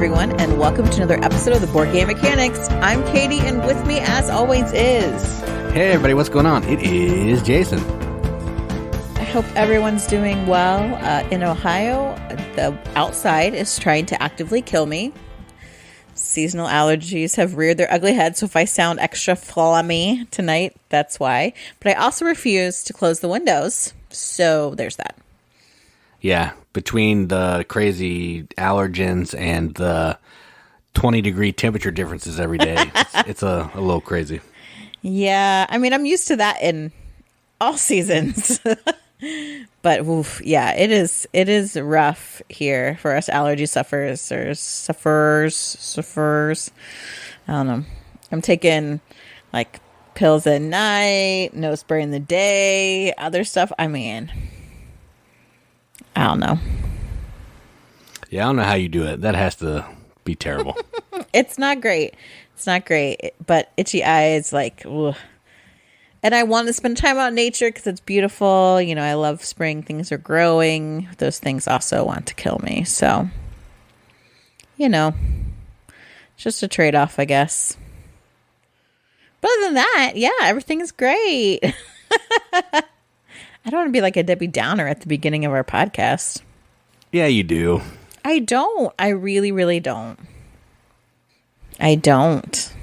everyone, and welcome to another episode of the Board Game Mechanics. I'm Katie, and with me, as always, is... Hey, everybody, what's going on? It is Jason. I hope everyone's doing well. In Ohio, the outside is trying to actively kill me. Seasonal allergies have reared their ugly head, so if I sound extra flummy tonight, that's why. But I also refuse to close the windows, so there's that. Yeah, between the crazy allergens and the 20-degree temperature differences every day, it's a little crazy. Yeah, I mean, I'm used to that in all seasons. But, oof, yeah, it is rough here for us allergy sufferers. I don't know. I'm taking, like, pills at night, nose spray in the day, other stuff. I mean... I don't know. Yeah, I don't know how you do it. That has to be terrible. It's not great. It's not great. But itchy eyes, like, ugh. And I want to spend time out in nature because it's beautiful. You know, I love spring. Things are growing. Those things also want to kill me. So, you know, it's just a trade-off, I guess. But other than that, yeah, everything is great. I don't want to be like a Debbie Downer at the beginning of our podcast. Yeah, you do. I don't. I really, really don't. I don't.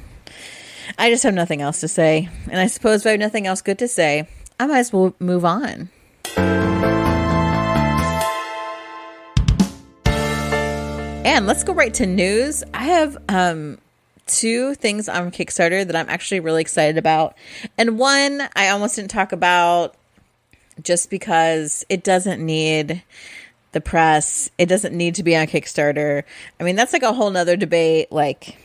I just have nothing else to say. And I suppose if I have nothing else good to say, I might as well move on. And let's go right to news. I have two things on Kickstarter that I'm actually really excited about. And one I almost didn't talk about, just because it doesn't need the press. It doesn't need to be on Kickstarter. I mean, that's like a whole nother debate, like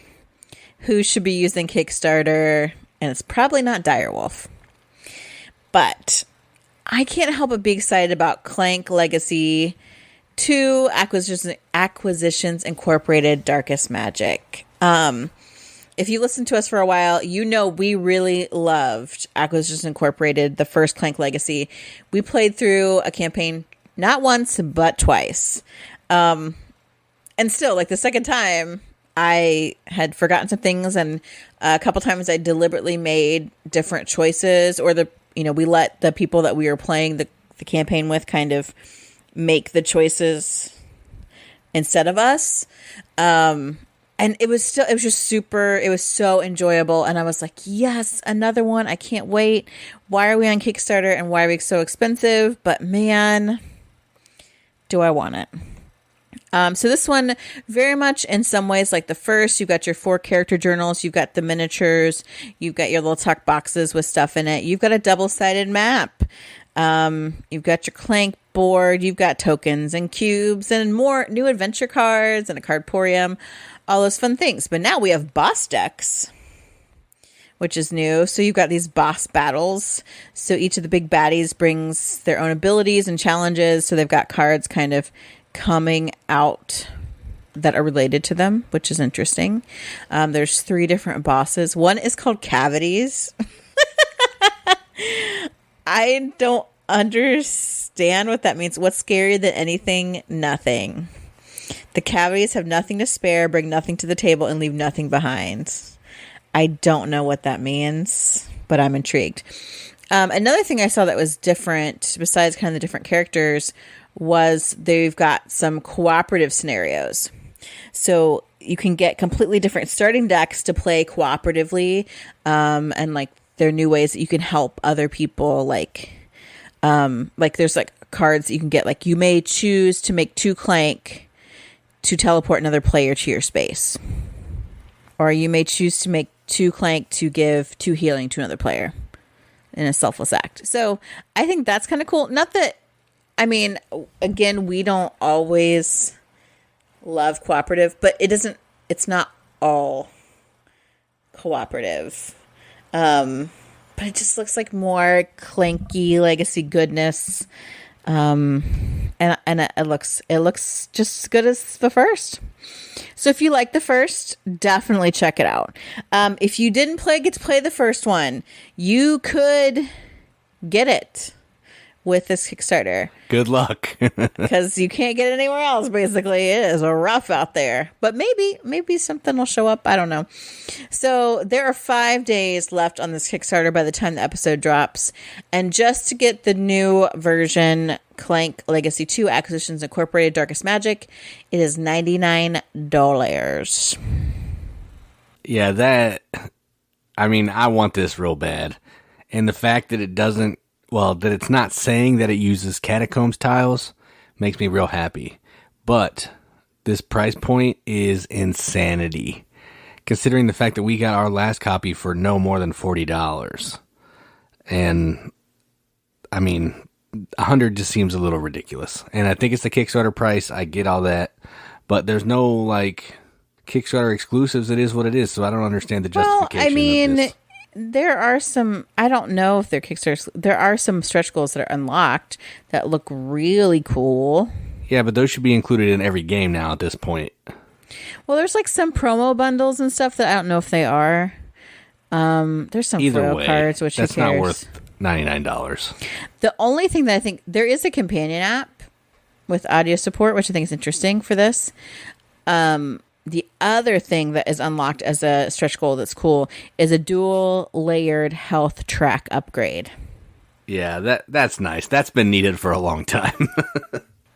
who should be using Kickstarter, and it's probably not Direwolf. But I can't help but be excited about Clank Legacy 2 Acquisitions Incorporated Darkest Magic. If you listen to us for a while, you know we really loved Acquisitions Incorporated, the first Clank Legacy. We played through a campaign not once, but twice. And still, like the second time, I had forgotten some things, and a couple times I deliberately made different choices, or we let the people that we were playing the campaign with kind of make the choices instead of us. And it was so enjoyable. And I was like, yes, another one. I can't wait. Why are we on Kickstarter and why are we so expensive? But man, do I want it. So this one, very much in some ways like the first, you've got your 4 character journals, you've got the miniatures, you've got your little tuck boxes with stuff in it. You've got a double-sided map. You've got your Clank board, you've got tokens and cubes and more new adventure cards and a cardporium. All those fun things. But now we have boss decks, which is new. So you've got these boss battles. So each of the big baddies brings their own abilities and challenges. So they've got cards kind of coming out that are related to them, which is interesting. There's 3 different bosses. One is called Cavities. I don't understand what that means. What's scarier than anything? Nothing. The cavities have nothing to spare, bring nothing to the table, and leave nothing behind. I don't know what that means, but I'm intrigued. Another thing I saw that was different, besides kind of the different characters, was they've got some cooperative scenarios. So you can get completely different starting decks to play cooperatively, and like there are new ways that you can help other people. Like there's like cards that you can get. Like you may choose to make 2 Clank to teleport another player to your space. Or you may choose to make 2 Clank to give 2 healing to another player in a selfless act. So I think that's kind of cool. Not that, I mean, again, we don't always love cooperative, but it's not all cooperative. But it just looks like more Clanky Legacy goodness. And it looks just as good as the first. So if you like the first, definitely check it out. If you didn't get to play the first one, you could get it with this Kickstarter. Good luck. Because you can't get it anywhere else, basically. It is rough out there. But maybe something will show up. I don't know. So there are 5 days left on this Kickstarter by the time the episode drops. And just to get the new version, Clank Legacy 2 Acquisitions Incorporated Darkest Magic, it is $99. Yeah, I want this real bad. And the fact that that it's not saying that it uses catacombs tiles makes me real happy. But this price point is insanity, considering the fact that we got our last copy for no more than $40. And, 100 just seems a little ridiculous. And I think it's the Kickstarter price. I get all that. But there's no, Kickstarter exclusives. It is what it is. So I don't understand the justification of this. There are some, I don't know if they're Kickstarter, there are some stretch goals that are unlocked that look really cool. Yeah, but those should be included in every game now at this point. Well, there's some promo bundles and stuff that I don't know if they are. There's some foil cards, which that's not worth $99. The only thing that I think, there is a companion app with audio support, which I think is interesting for this. The other thing that is unlocked as a stretch goal that's cool is a dual layered health track upgrade. Yeah, that's nice. That's been needed for a long time.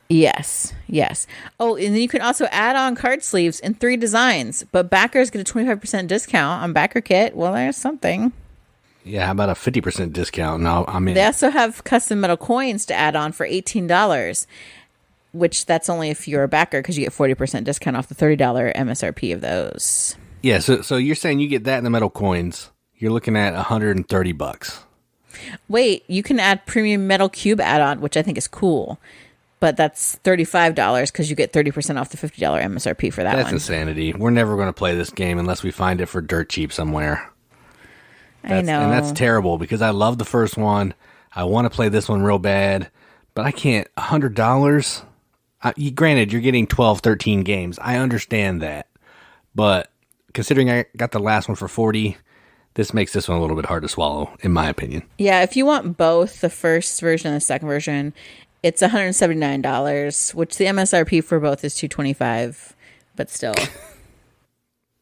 Yes. Oh, and then you can also add on card sleeves in 3 designs, but backers get a 25% discount on backer kit. Well, there's something. Yeah, how about a 50% discount? No, They also have custom metal coins to add on for $18. Which that's only if you're a backer, because you get 40% discount off the $30 MSRP of those. Yeah, so you're saying you get that in the metal coins. You're looking at $130. Wait, you can add premium metal cube add-on, which I think is cool. But that's $35 because you get 30% off the $50 MSRP for that one. That's insanity. We're never going to play this game unless we find it for dirt cheap somewhere. I know. And that's terrible because I love the first one. I want to play this one real bad. But I can't. $100? Granted, you're getting 12, 13 games. I understand that. But considering I got the last one for $40, this makes this one a little bit hard to swallow, in my opinion. Yeah, if you want both the first version and the second version, it's $179, which the MSRP for both is $225, but still.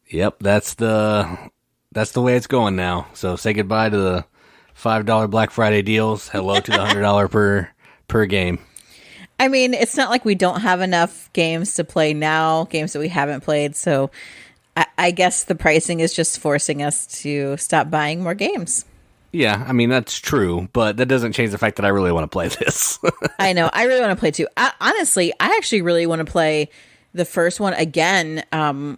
Yep, that's the way it's going now. So say goodbye to the $5 Black Friday deals. Hello to the $100 per game. It's not like we don't have enough games to play now, games that we haven't played. So I guess the pricing is just forcing us to stop buying more games. Yeah, that's true, but that doesn't change the fact that I really want to play this. I know. I really want to play too. Honestly, I actually really want to play the first one again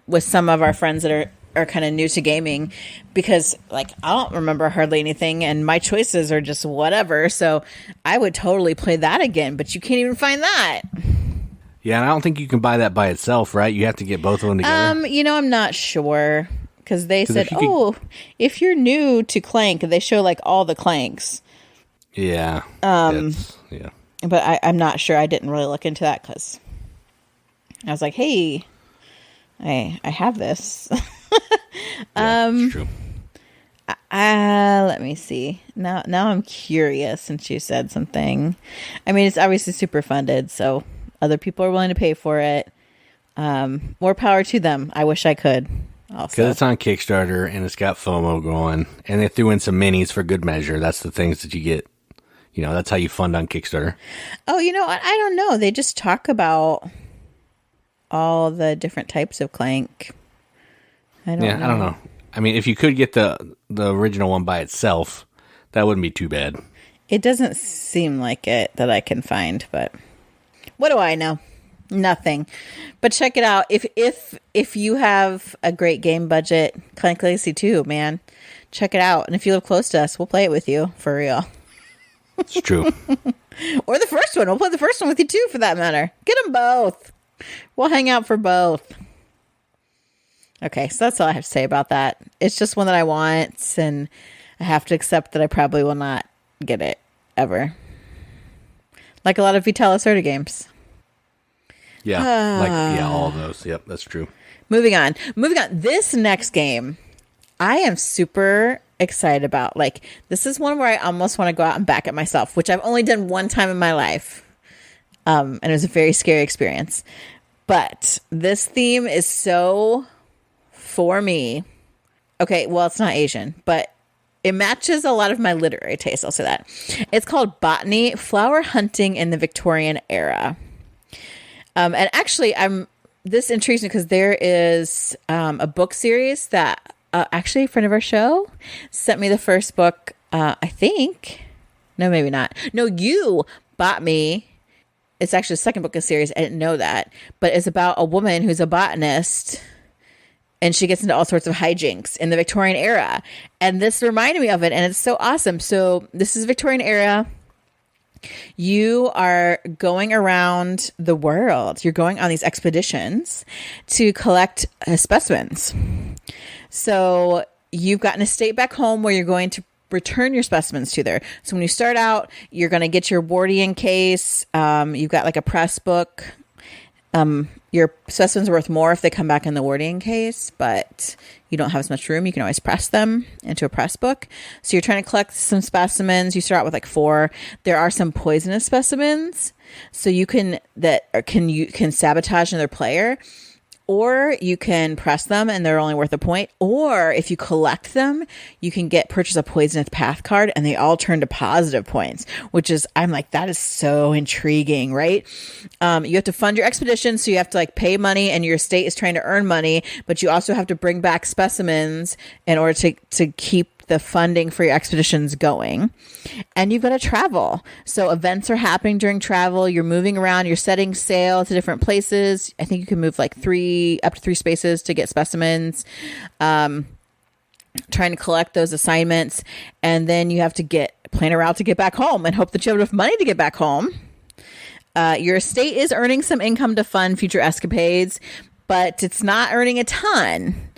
with some of our friends that are kind of new to gaming, because I don't remember hardly anything and my choices are just whatever. So I would totally play that again, but you can't even find that. Yeah, and I don't think you can buy that by itself, right? You have to get both of them together. I'm not sure, because they said, if you're new to Clank, they show all the Clanks. Yeah. Yeah. But I'm not sure. I didn't really look into that because I was like, hey, I have this. It's true. Let me see. Now I'm curious since you said something. It's obviously super funded, so other people are willing to pay for it. More power to them. I wish I could. Also, because it's on Kickstarter and it's got FOMO going, and they threw in some minis for good measure. That's the things that you get. That's how you fund on Kickstarter. Oh, I don't know. They just talk about all the different types of Clank. I don't know. If you could get the original one by itself, that wouldn't be too bad. It doesn't seem like it that I can find, but what do I know? Nothing. But check it out. If you have a great game budget, Clank Legacy 2, man, check it out. And if you live close to us, we'll play it with you for real. It's true. Or the first one. We'll play the first one with you too, for that matter. Get them both. We'll hang out for both. Okay, so that's all I have to say about that. It's just one that I want, and I have to accept that I probably will not get it ever. Like a lot of Vital Lacerda games. Yeah, all of those. Yep, that's true. Moving on. This next game, I am super excited about. Like, this is one where I almost want to go out and back it myself, which I've only done one time in my life. And it was a very scary experience. But this theme is so for me. Okay, well, it's not Asian, but it matches a lot of my literary taste. I'll say that. It's called Botany, Flower Hunting in the Victorian Era. And actually, this intrigues me because there is a book series that actually a friend of our show sent me the first book, I think. No, maybe not. No, you bought me. It's actually the second book of the series. I didn't know that. But it's about a woman who's a botanist, and she gets into all sorts of hijinks in the Victorian era. And this reminded me of it, and it's so awesome. So this is Victorian era. You are going around the world. You're going on these expeditions to collect specimens. So you've got an estate back home where you're going to return your specimens to there. So when you start out, you're going to get your Wardian case. You've got like a press book. Your specimens are worth more if they come back in the Wardian case, but you don't have as much room. You can always press them into a press book. So you're trying to collect some specimens. You start out with like 4. There are some poisonous specimens, so you can sabotage another player. Or you can press them and they're only worth a point. Or if you collect them, you can purchase a poisonous path card and they all turn to positive points, which is, I'm like, that is so intriguing, right? You have to fund your expedition. So you have to like pay money, and your estate is trying to earn money, but you also have to bring back specimens in order to keep the funding for your expeditions going. And you've got to travel. So events are happening during travel. You're moving around. You're setting sail to different places. I think you can move like up to 3 spaces to get specimens. Trying to collect those assignments. And then you have to plan a route to get back home and hope that you have enough money to get back home. Your estate is earning some income to fund future escapades, but it's not earning a ton.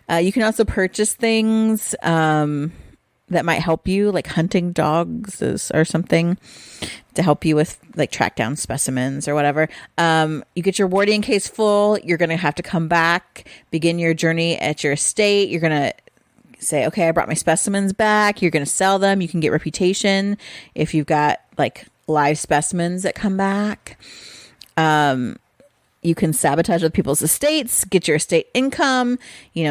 You can also purchase things that might help you, like hunting dogs or something to help you with like track down specimens or whatever. You get your Wardian case full. You're going to have to come back, begin your journey at your estate. You're going to say, okay, I brought my specimens back. You're going to sell them. You can get reputation if you've got like live specimens that come back. You can sabotage other people's estates, get your estate income,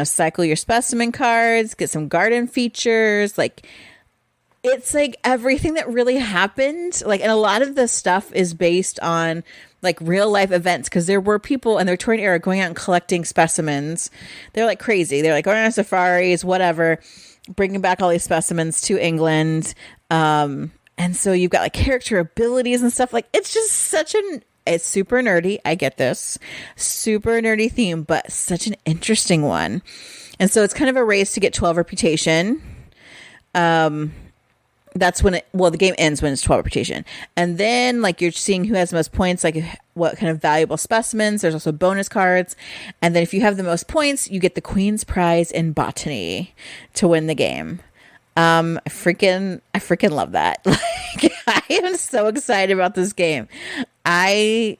cycle your specimen cards, get some garden features. Like, it's like everything that really happened. Like, and a lot of the stuff is based on like real life events, because there were people in the Victorian era going out and collecting specimens. They're like crazy. They're like going on safaris, whatever, bringing back all these specimens to England. And so you've got like character abilities and stuff. Like, it's just it's super nerdy. I get this. Super nerdy theme, but such an interesting one. And so it's kind of a race to get 12 reputation. That's when the game ends when it's 12 reputation. And then like you're seeing who has the most points, like what kind of valuable specimens. There's also bonus cards. And then if you have the most points, you get the Queen's Prize in Botany to win the game. I freaking love that. Like, I am so excited about this game. And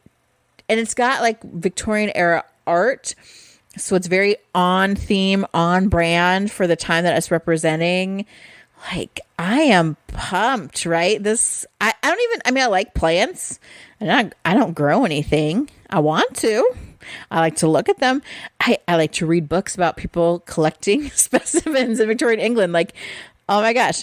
it's got like Victorian era art. So it's very on theme, on brand for the time that it's representing. Like, I am pumped, right? I like plants, and I don't grow anything. I want to. I like to look at them. I like to read books about people collecting specimens in Victorian England. Like, oh my gosh.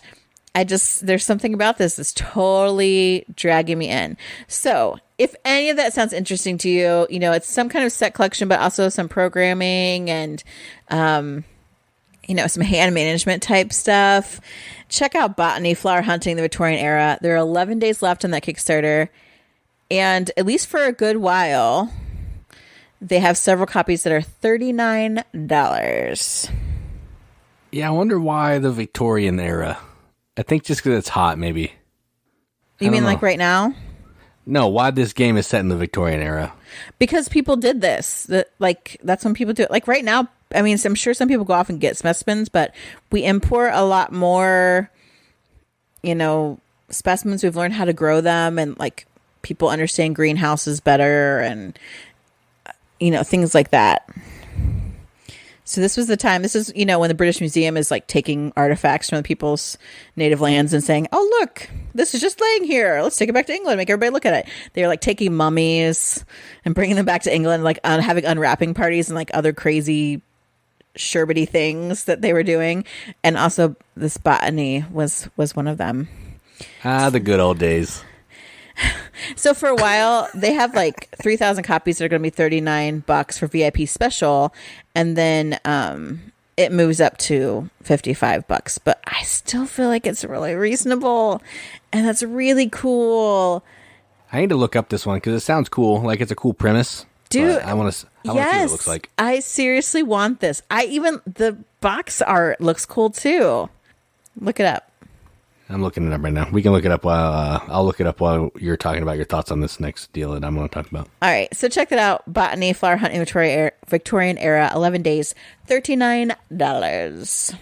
There's something about this that's totally dragging me in. So if any of that sounds interesting to you, it's some kind of set collection, but also some programming and, some hand management type stuff. Check out Botany, Flower Hunting, the Victorian Era. There are 11 days left on that Kickstarter. And at least for a good while, they have several copies that are $39. Yeah, I wonder why the Victorian era. I think just because it's hot, maybe. You mean like right now? No, why this game is set in the Victorian era. Because people did this. That's when people do it. Like right now, I mean, I'm sure some people go off and get specimens, but we import a lot more, specimens. We've learned how to grow them, and like people understand greenhouses better and, things like that. So this was the time. This is, when the British Museum is like taking artifacts from the people's native lands and saying, "Oh, look, this is just laying here. Let's take it back to England. Make everybody look at it." They're like taking mummies and bringing them back to England, like having unwrapping parties and like other crazy sherbety things that they were doing. And also, this Botany was one of them. The good old days. So for a while, they have like 3,000 copies that are going to be $39 for VIP special, and then it moves up to $55. But I still feel like it's really reasonable, and that's really cool. I need to look up this one because it sounds cool. Like it's a cool premise. Dude, I want to see what it looks like. I seriously want this. The box art looks cool too. Look it up. I'm looking it up right now. We can look it up while I'll look it up while you're talking about your thoughts on this next deal that I'm going to talk about. All right, so check that out. Botany Flower Hunting Victorian Era, 11 days, $39.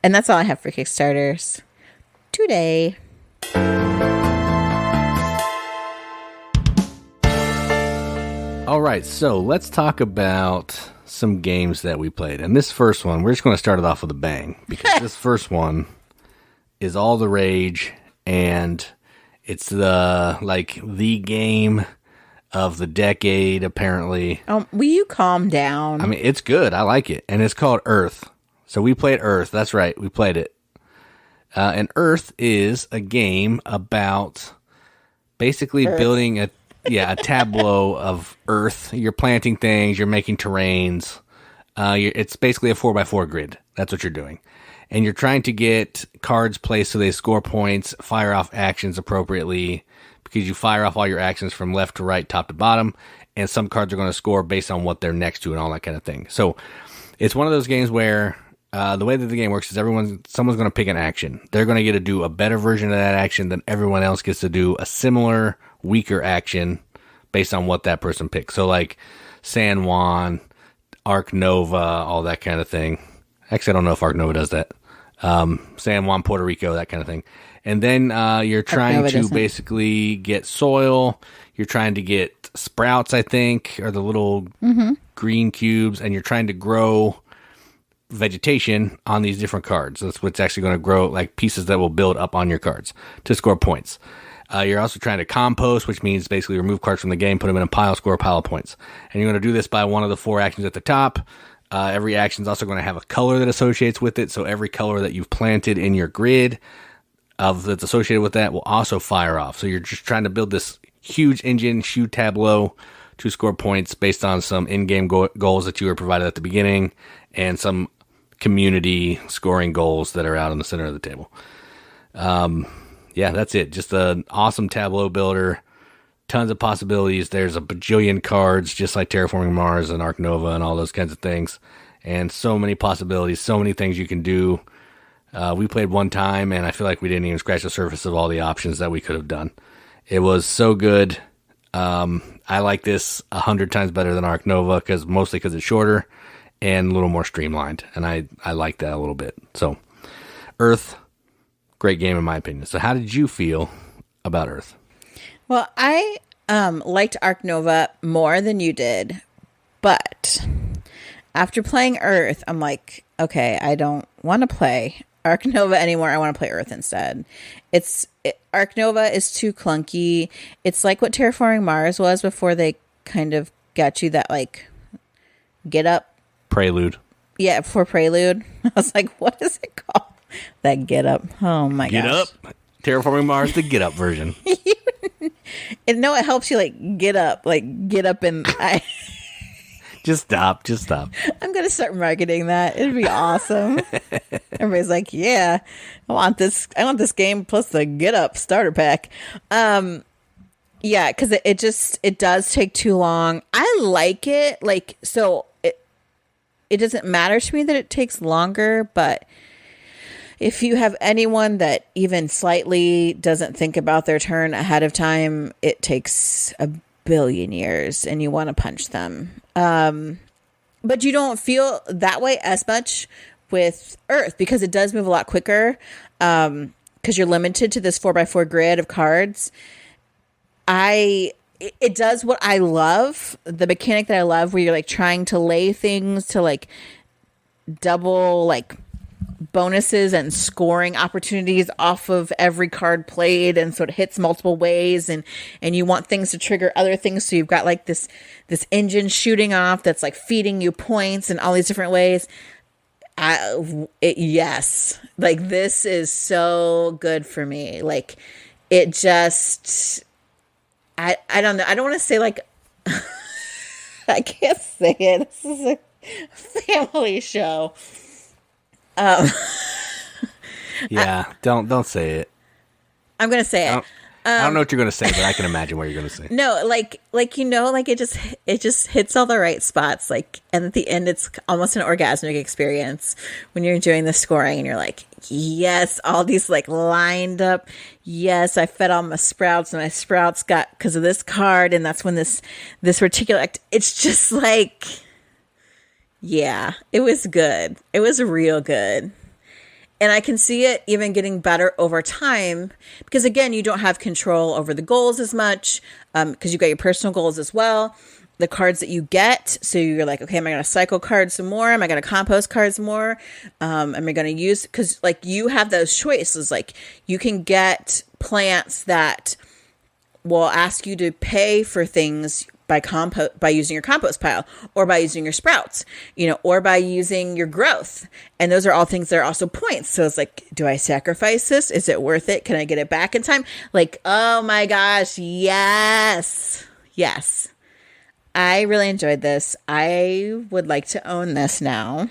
And that's all I have for Kickstarters today. All right, so let's talk about some games that we played. And this first one, we're just going to start it off with a bang because this first one is all the rage, and it's the game of the decade, apparently. Will you calm down? I mean, it's good. I like it. And it's called Earth. So we played Earth. That's right. We played it. And Earth is a game about basically building a tableau of Earth. You're planting things. You're making terrains. It's basically a 4x4 grid. That's what you're doing. And you're trying to get cards placed so they score points, fire off actions appropriately, because you fire off all your actions from left to right, top to bottom, and some cards are going to score based on what they're next to and all that kind of thing. So it's one of those games where the way that the game works is someone's going to pick an action. They're going to get to do a better version of that action than everyone else gets to do a similar, weaker action based on what that person picks. So like San Juan, Arc Nova, all that kind of thing. Actually, I don't know if Arc Nova does that. San Juan, Puerto Rico, that kind of thing. And then you're trying to basically get soil. You're trying to get sprouts, I think, or the little green cubes. And you're trying to grow vegetation on these different cards. That's what's actually going to grow, like pieces that will build up on your cards to score points. You're also trying to compost, which means basically remove cards from the game, put them in a pile, score a pile of points. And you're going to do this by one of the 4 actions at the top. Every action is also going to have a color that associates with it. So every color that you've planted in your grid that's associated with that will also fire off. So you're just trying to build this huge engine, huge tableau to score points based on some in-game goals that you were provided at the beginning and some community scoring goals that are out in the center of the table. That's it. Just an awesome tableau builder. Tons of possibilities. There's a bajillion cards, just like Terraforming Mars and Arc Nova and all those kinds of things. And so many possibilities, so many things you can do. We played one time, and I feel like we didn't even scratch the surface of all the options that we could have done. It was so good. I like this 100 times better than Arc Nova, mostly because it's shorter and a little more streamlined. And I like that a little bit. So, Earth, great game in my opinion. So how did you feel about Earth? Well, I liked Arc Nova more than you did, but after playing Earth, I'm like, okay, I don't want to play Arc Nova anymore. I want to play Earth instead. Arc Nova is too clunky. It's like what Terraforming Mars was before they kind of got you that like get up prelude. Yeah, before Prelude. I was like, what is it called? That get up. Oh my gosh. Get up. Terraforming Mars, the get up version. And no, it helps you like get up and Just stop. I'm going to start marketing that. It'd be awesome. Everybody's like, yeah, I want this game plus the get up starter pack. Yeah, because it does take too long. I like it. Like, so it doesn't matter to me that it takes longer, but if you have anyone that even slightly doesn't think about their turn ahead of time, it takes a billion years and you want to punch them. But you don't feel that way as much with Earth because it does move a lot quicker because you're limited to this 4x4 grid of cards. it does what I love, the mechanic that I love, where you're like trying to lay things to like double like bonuses and scoring opportunities off of every card played, and so it hits multiple ways, and you want things to trigger other things, so you've got like this engine shooting off that's like feeding you points in all these different ways. Yes, like this is so good for me. Like it just, I don't know, I don't want to say like I can't say it, this is a family show. Yeah, don't say it. I'm gonna say it. I don't know what you're gonna say, but I can imagine what you're gonna say. No, like it just hits all the right spots. Like, and at the end, it's almost an orgasmic experience when you're doing the scoring, and you're like, yes, all these like lined up. Yes, I fed all my sprouts, and my sprouts got because of this card, and that's when this particular it's just like. Yeah, it was good. It was real good. And I can see it even getting better over time because, again, you don't have control over the goals as much because you got your personal goals as well. The cards that you get. So you're like, okay, am I going to cycle cards some more? Am I going to compost cards more? Am I going to use, because like you have those choices. Like you can get plants that will ask you to pay for things by using your compost pile, or by using your sprouts, or by using your growth. And those are all things that are also points. So it's like, do I sacrifice this? Is it worth it? Can I get it back in time? Like, oh my gosh. Yes. Yes. I really enjoyed this. I would like to own this now.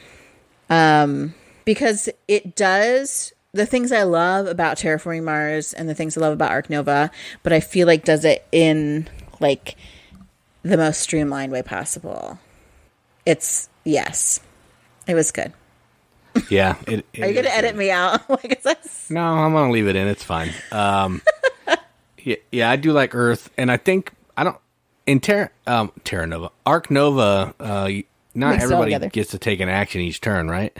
Because it does the things I love about Terraforming Mars and the things I love about Arc Nova, but I feel like does it in like the most streamlined way possible. Yes, it was good. Yeah. Are you going to edit me out? No, I'm going to leave it in. It's fine. Yeah, I do like Earth, and I think in Terra Nova, Arc Nova, not everybody gets to take an action each turn, right?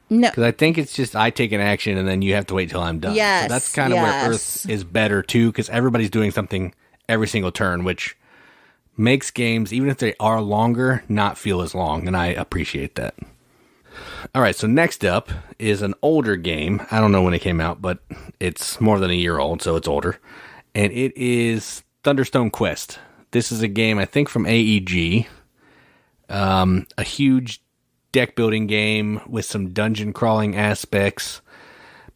No. Because I think it's just I take an action and then you have to wait till I'm done. Yes. So that's kind of where Earth is better too, because everybody's doing something every single turn, which makes games, even if they are longer, not feel as long, and I appreciate that. All right, so next up is an older game. I don't know when it came out, but it's more than a year old, so it's older. And it is Thunderstone Quest. This is a game, I think, from AEG. A huge deck building game with some dungeon crawling aspects.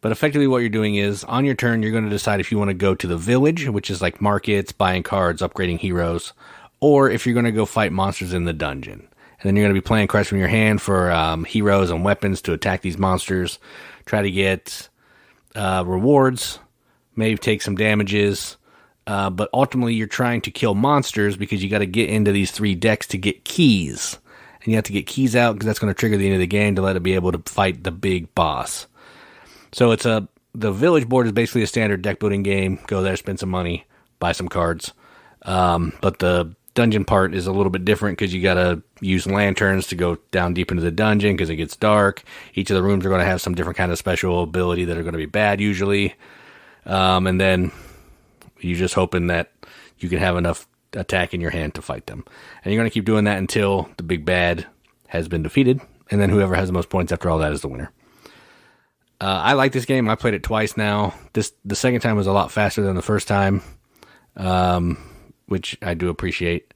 But effectively what you're doing is, on your turn, you're going to decide if you want to go to the village, which is like markets, buying cards, upgrading heroes, or if you're going to go fight monsters in the dungeon. And then you're going to be playing cards from your hand for heroes and weapons to attack these monsters, try to get rewards, maybe take some damages, but ultimately you're trying to kill monsters because you got to get into these 3 decks to get keys. And you have to get keys out because that's going to trigger the end of the game to let it be able to fight the big boss. So the village board is basically a standard deck building game. Go there, spend some money, buy some cards. But the dungeon part is a little bit different because you got to use lanterns to go down deep into the dungeon because it gets dark. Each of the rooms are going to have some different kind of special ability that are going to be bad usually. And then you're just hoping that you can have enough attack in your hand to fight them. And you're going to keep doing that until the big bad has been defeated. And then whoever has the most points after all that is the winner. I like this game. I played it twice now. The second time was a lot faster than the first time, which I do appreciate.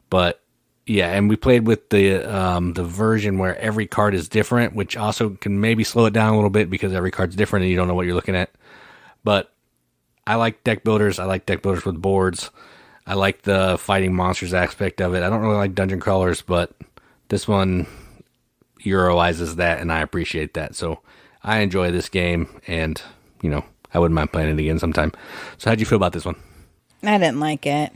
But yeah, and we played with the version where every card is different, which also can maybe slow it down a little bit because every card's different and you don't know what you're looking at. But I like deck builders. I like deck builders with boards. I like the fighting monsters aspect of it. I don't really like dungeon crawlers, but this one Euroizes that, and I appreciate that. So I enjoy this game, and, I wouldn't mind playing it again sometime. So how'd you feel about this one? I didn't like it.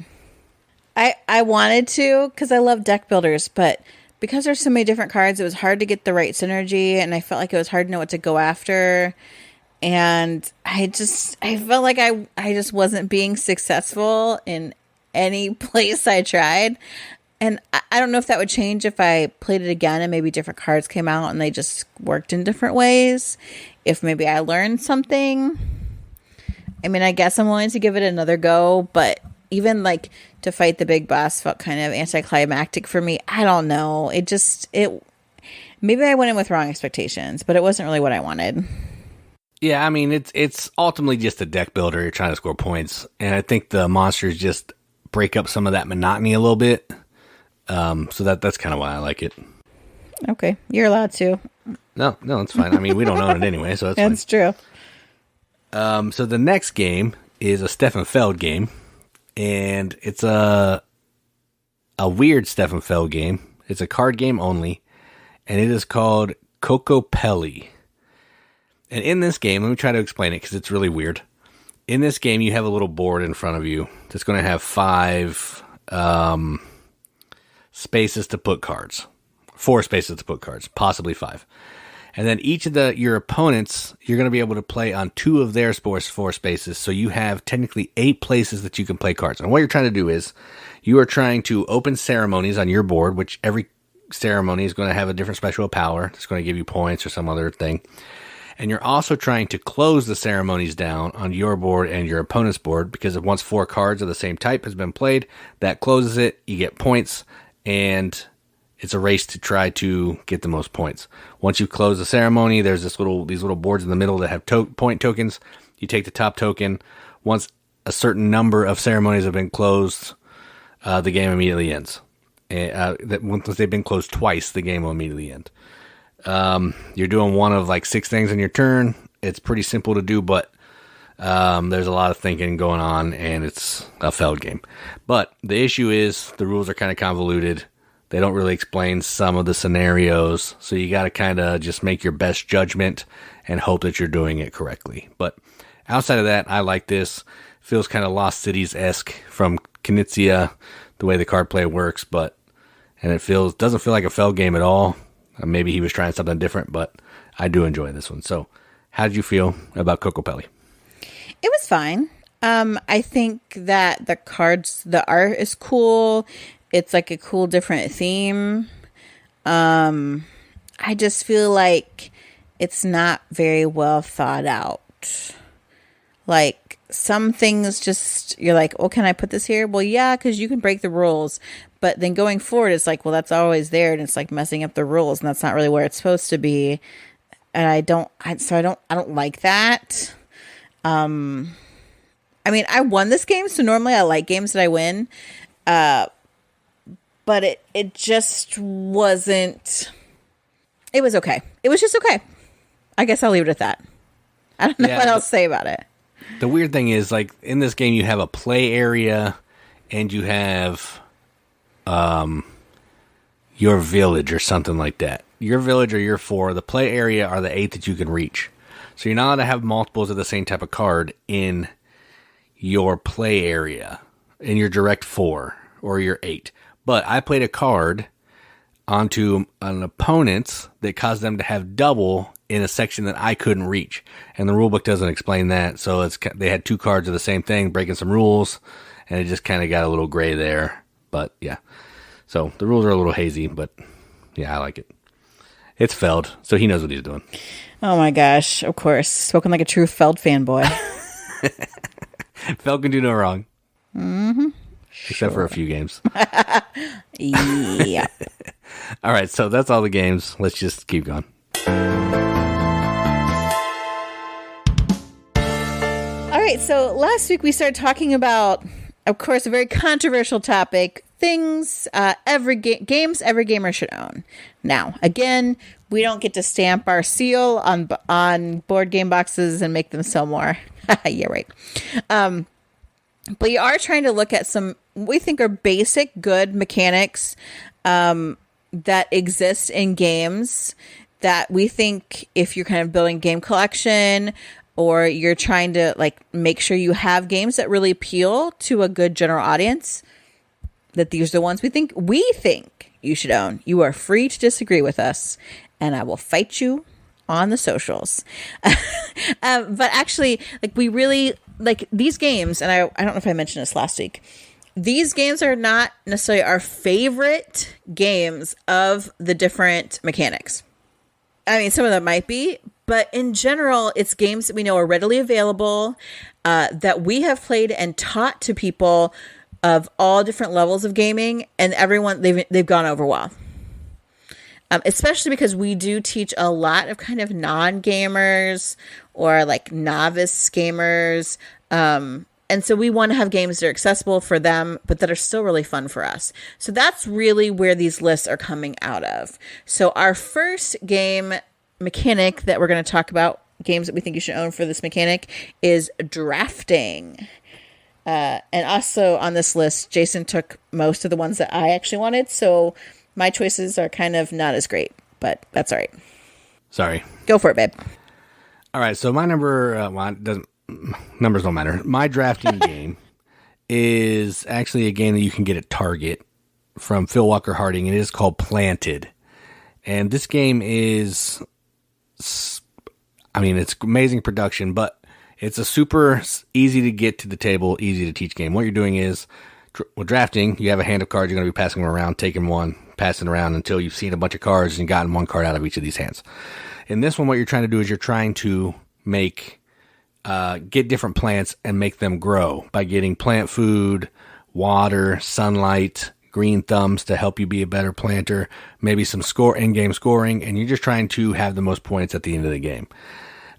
I wanted to, because I love deck builders, but because there's so many different cards, it was hard to get the right synergy, and I felt like it was hard to know what to go after. And I felt like I just wasn't being successful in any place I tried. And I don't know if that would change if I played it again and maybe different cards came out and they just worked in different ways. If maybe I learned something. I mean, I guess I'm willing to give it another go, but even like to fight the big boss felt kind of anticlimactic for me. I don't know. Maybe I went in with wrong expectations, but it wasn't really what I wanted. Yeah, I mean, it's ultimately just a deck builder. You're trying to score points, and I think the monsters just break up some of that monotony a little bit. So that's kind of why I like it. Okay, you're allowed to. No, it's fine. I mean, we don't own it anyway, so that's true. So the next game is a Stefan Feld game, and it's a weird Stefan Feld game. It's a card game only, and it is called Kokopelli. And in this game, let me try to explain it because it's really weird. In this game, you have a little board in front of you that's going to have 5 spaces to put cards. 4 spaces to put cards, possibly 5. And then each of your opponents, you're going to be able to play on 2 of their 4 spaces. So you have technically 8 places that you can play cards. And what you're trying to do is you are trying to open ceremonies on your board, which every ceremony is going to have a different special power. It's going to give you points or some other thing. And you're also trying to close the ceremonies down on your board and your opponent's board, because once 4 cards of the same type has been played, that closes it, you get points, and it's a race to try to get the most points. Once you close the ceremony, there's these little boards in the middle that have point tokens. You take the top token. Once a certain number of ceremonies have been closed, the game immediately ends. Once they've been closed twice, the game will immediately end. You're doing one of like 6 things on your turn. It's pretty simple to do, but there's a lot of thinking going on, and it's a Feld game. But the issue is the rules are kind of convoluted. They don't really explain some of the scenarios, so you got to kind of just make your best judgment and hope that you're doing it correctly. But outside of that, I like this. Feels kind of Lost Cities-esque from Knizia, the way the card play works, and it doesn't feel like a Feld game at all. Maybe he was trying something different, but I do enjoy this one. So, how did you feel about Kokopelli? It was fine. I think that the art is cool. It's like a cool, different theme. I just feel like it's not very well thought out. Like, some things just, you're like, oh, can I put this here? Well, yeah, because you can break the rules. But then going forward, it's like, well, that's always there, and it's like messing up the rules, and that's not really where it's supposed to be. And I don't like that. I mean, I won this game, so normally I like games that I win. But it just wasn't. It was okay. It was just okay. I guess I'll leave it at that. I don't know what else to say about it. The weird thing is, like, in this game, you have a play area, and you have your village or something like that. Your village or your 4. The play area are the 8 that you can reach. So you're not allowed to have multiples of the same type of card in your play area, in your direct 4 or your 8. But I played a card onto an opponent's that caused them to have double in a section that I couldn't reach. And the rulebook doesn't explain that. So they had 2 cards of the same thing, breaking some rules, and it just kind of got a little gray there. But yeah, so the rules are a little hazy, but yeah, I like it. It's Feld, so he knows what he's doing. Oh my gosh, of course. Spoken like a true Feld fanboy. Feld can do no wrong. Mm-hmm. Except for a few games. Yeah. All right, so that's all the games. Let's just keep going. All right, so last week we started talking about, of course, a very controversial topic, things games every gamer should own. Now, again, we don't get to stamp our seal on board game boxes and make them sell more. Yeah, right. But you are trying to look at some we think are basic good mechanics that exist in games that we think if you're kind of building game collection or you're trying to like make sure you have games that really appeal to a good general audience, that these are the ones we think you should own. You are free to disagree with us, and I will fight you on the socials. But actually, like, we really like these games, and I don't know if I mentioned this last week. These games are not necessarily our favorite games of the different mechanics. I mean, some of them might be, but in general, it's games that we know are readily available, that we have played and taught to people of all different levels of gaming, and everyone they've gone over well. Especially because we do teach a lot of kind of non-gamers or like novice gamers. And so we want to have games that are accessible for them, but that are still really fun for us. So that's really where these lists are coming out of. So our first game mechanic that we're going to talk about, games that we think you should own for this mechanic, is drafting. And also on this list, Jason took most of the ones that I actually wanted. So my choices are kind of not as great, but that's all right. Sorry. Go for it, babe. All right. So my numbers don't matter. My drafting game is actually a game that you can get at Target from Phil Walker Harding. It is called Planted. And this game is, it's amazing production, but it's a super easy to get to the table, easy to teach game. What you're doing is, with drafting, you have a hand of cards. You're going to be passing them around, taking one, passing around until you've seen a bunch of cards and gotten one card out of each of these hands. In this one, what you're trying to do is you're trying to get different plants and make them grow by getting plant food, water, sunlight, green thumbs to help you be a better planter, maybe some in-game scoring, and you're just trying to have the most points at the end of the game.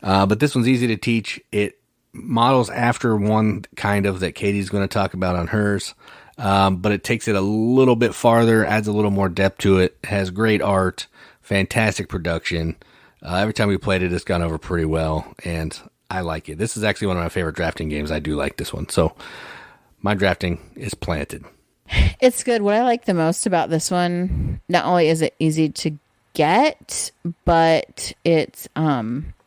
But this one's easy to teach. It models after one kind of that Katie's going to talk about on hers, but it takes it a little bit farther, adds a little more depth to it, has great art, fantastic production. Every time we played it, it's gone over pretty well, and I like it. This is actually one of my favorite drafting games. I do like this one. So my drafting is Planted. It's good. What I like the most about this one, not only is it easy to get, but it's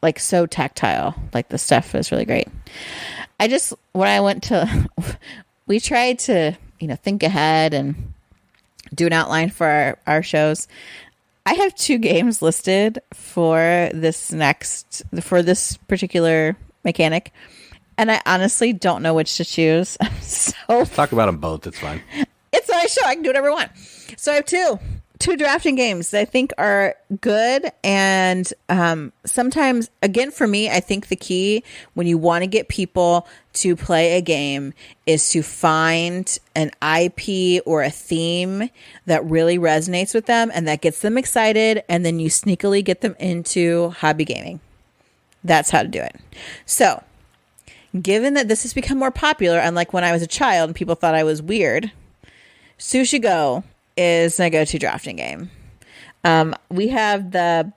like so tactile. Like the stuff is really great. We tried to, think ahead and do an outline for our shows. I have 2 games listed for this particular mechanic, and I honestly don't know which to choose. So talk about them both. It's fine. It's my show. I can do whatever I want. So I have two drafting games that I think are good. And sometimes, again, for me, I think the key when you want to get people to play a game is to find an IP or a theme that really resonates with them and that gets them excited. And then you sneakily get them into hobby gaming. That's how to do it. So given that this has become more popular, unlike when I was a child and people thought I was weird, Sushi Go is my go-to drafting game. We have the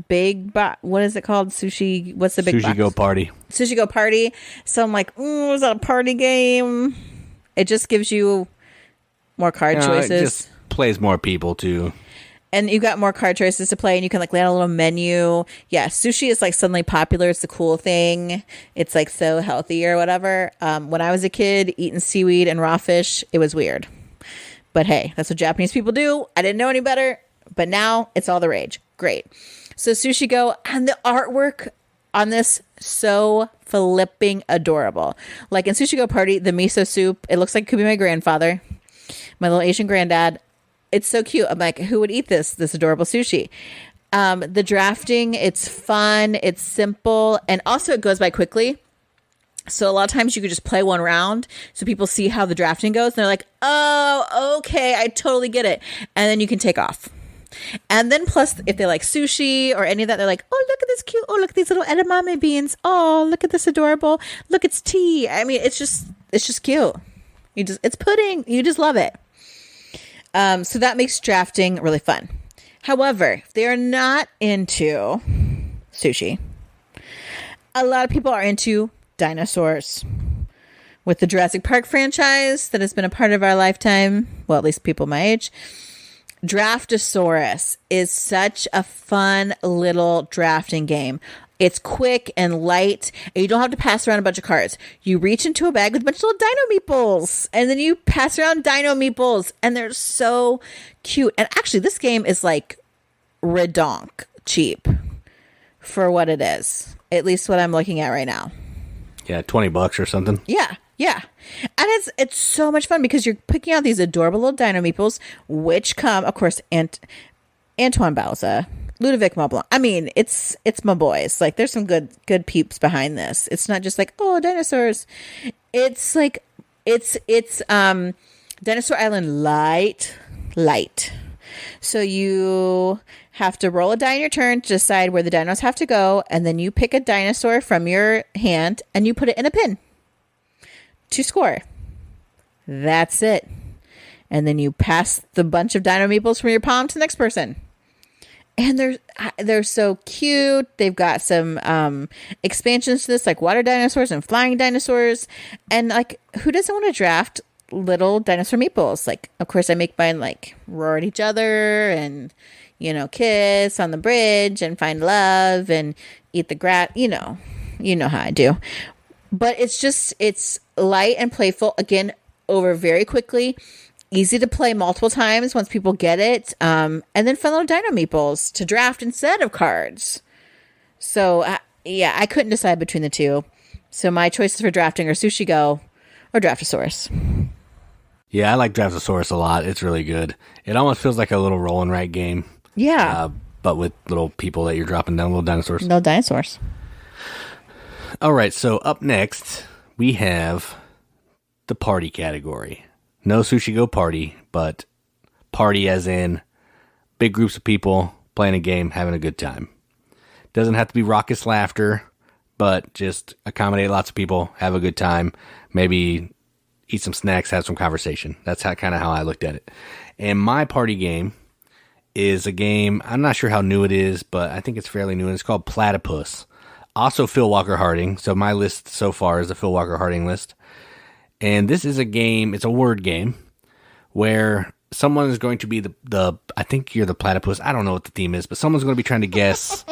big what is it called? Sushi. What's the big Sushi box? Go Party. Sushi Go Party. So I'm like, is that a party game? It just gives you more card choices. It just plays more people too. And you got more card choices to play, and you can like lay out a little menu. Yeah, sushi is like suddenly popular. It's the cool thing. It's like so healthy or whatever. When I was a kid, eating seaweed and raw fish, it was weird. But hey, that's what Japanese people do. I didn't know any better, but now it's all the rage. Great. So Sushi Go, and the artwork on this, so flipping adorable. Like in Sushi Go Party, the miso soup, it looks like it could be my grandfather, my little Asian granddad. It's so cute. I'm like, who would eat this adorable sushi? The drafting, it's fun, it's simple, and also it goes by quickly. So a lot of times you could just play one round so people see how the drafting goes. And they're like, oh, okay, I totally get it. And then you can take off. And then plus, if they like sushi or any of that, they're like, oh, look at this cute. Oh, look at these little edamame beans. Oh, look at this adorable. Look, it's tea. I mean, it's just cute. It's pudding. You just love it. So that makes drafting really fun. However, if they are not into sushi, a lot of people are into dinosaurs. With the Jurassic Park franchise that has been a part of our lifetime, well, at least people my age, Draftosaurus is such a fun little drafting game. It's quick and light, and you don't have to pass around a bunch of cards. You reach into a bag with a bunch of little dino meeples, and then you pass around dino meeples, and they're so cute. And actually, this game is like redonk cheap for what it is, at least what I'm looking at right now. Yeah, $20 or something. Yeah. And it's so much fun because you're picking out these adorable little dino meeples, which come, of course, Antoine Bauza, Ludovic Maublanc. I mean, it's my boys. Like, there's some good peeps behind this. It's not just like, oh, dinosaurs. It's like, It's Dinosaur Island light. So you have to roll a die in your turn to decide where the dinos have to go, and then you pick a dinosaur from your hand and you put it in a pin to score. That's it. And then you pass the bunch of dino meeples from your palm to the next person. And they're so cute. They've got some expansions to this, like water dinosaurs and flying dinosaurs. And like, who doesn't want to draft little dinosaur meeples? Like, of course, I make mine like roar at each other and, kiss on the bridge and find love and eat the grass. You know how I do. But it's light and playful. Again, over very quickly. Easy to play multiple times once people get it. And then fun little dino meeples to draft instead of cards. So, I couldn't decide between the two. So my choices for drafting are Sushi Go or Draftosaurus. Yeah, I like Draftosaurus a lot. It's really good. It almost feels like a little roll and write game. Yeah. But with little people that you're dropping down, little dinosaurs. No dinosaurs. All right, so up next, we have the party category. No Sushi Go party, but party as in big groups of people playing a game, having a good time. Doesn't have to be raucous laughter, but just accommodate lots of people, have a good time, maybe eat some snacks, have some conversation. That's kind of how I looked at it. And my party game is a game, I'm not sure how new it is, but I think it's fairly new, and it's called Platypus. Also Phil Walker Harding, so my list so far is the Phil Walker Harding list. And this is a game, it's a word game, where someone is going to be the I think you're the platypus, I don't know what the theme is, but someone's going to be trying to guess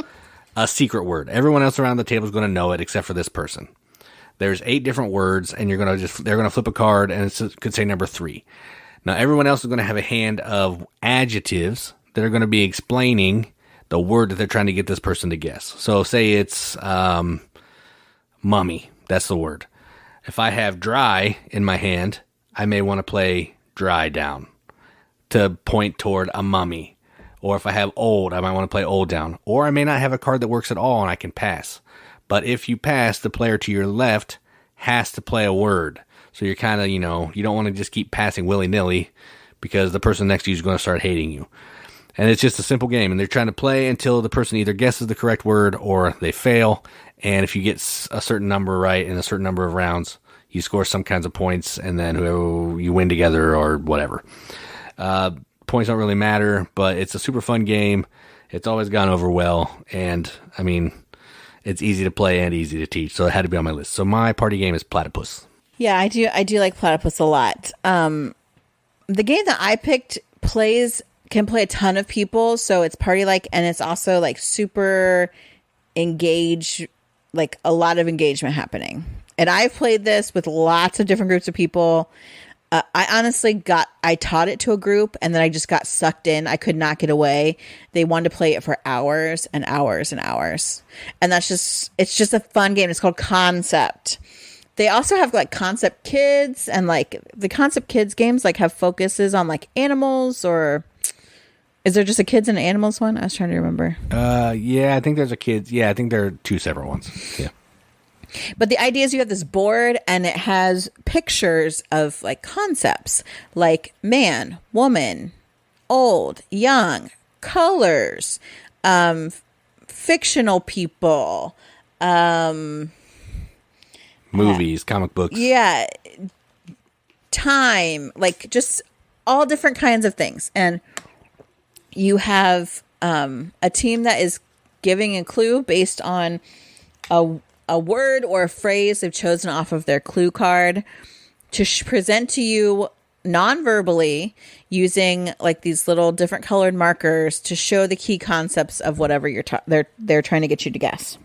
a secret word. Everyone else around the table is going to know it except for this person. There's 8 different words, and they're going to flip a card, and it could say number 3. Now, everyone else is going to have a hand of adjectives that are going to be explaining the word that they're trying to get this person to guess. So say it's mummy, that's the word. If I have dry in my hand, I may want to play dry down to point toward a mummy. Or if I have old, I might want to play old down. Or I may not have a card that works at all and I can pass. But if you pass, the player to your left has to play a word. So you're kind of, you don't want to just keep passing willy-nilly because the person next to you is going to start hating you. And it's just a simple game. And they're trying to play until the person either guesses the correct word or they fail. And if you get a certain number right in a certain number of rounds, you score some kinds of points, and then you win together or whatever. Points don't really matter, but it's a super fun game. It's always gone over well. And, I mean, it's easy to play and easy to teach. So it had to be on my list. So my party game is Platypus. Yeah, I do like Platypus a lot. The game that I picked can play a ton of people, so it's party-like, and it's also like super engaged, like a lot of engagement happening. And I've played this with lots of different groups of people. I honestly taught it to a group, and then I just got sucked in. I could not get away. They wanted to play it for hours and hours and hours. And it's just a fun game. It's called Concept. They also have like Concept Kids, and like the Concept Kids games like have focuses on like animals, or is there just a kids and animals one? I was trying to remember. Yeah, I think there's a kids. Yeah, I think there are 2 separate ones. Yeah. But the idea is you have this board and it has pictures of like concepts like man, woman, old, young, colors, fictional people, movies, comic books. Yeah. Time, like just all different kinds of things. And you have a team that is giving a clue based on a word or a phrase they've chosen off of their clue card to present to you non-verbally using like these little different colored markers to show the key concepts of whatever they're trying to get you to guess.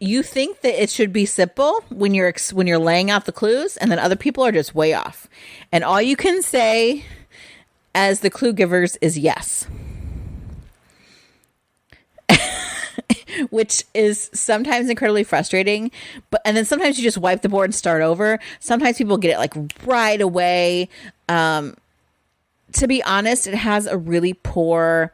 You think that it should be simple when you're laying out the clues, and then other people are just way off, and all you can say as the clue givers is yes. Which is sometimes incredibly frustrating, and then sometimes you just wipe the board and start over. Sometimes people get it like right away. To be honest, it has a really poor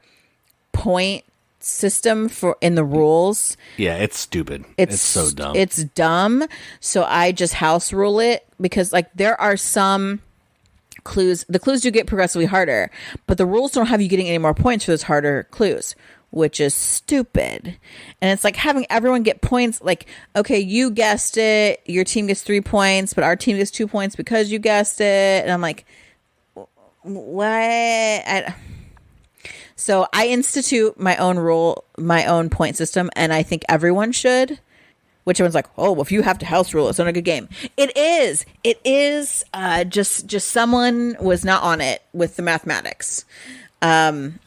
point system for in the rules. Yeah, it's stupid. It's so dumb. It's dumb. So I just house rule it because like there are some clues. The clues do get progressively harder, but the rules don't have you getting any more points for those harder clues, which is stupid. And it's like having everyone get points. Like, okay, you guessed it. Your team gets 3 points, but our team gets 2 points because you guessed it. And I'm like, what? So I institute my own rule, my own point system, and I think everyone should. Which everyone's like, oh, well, if you have to house rule, it's not a good game. It is. It is. Just someone was not on it with the mathematics. And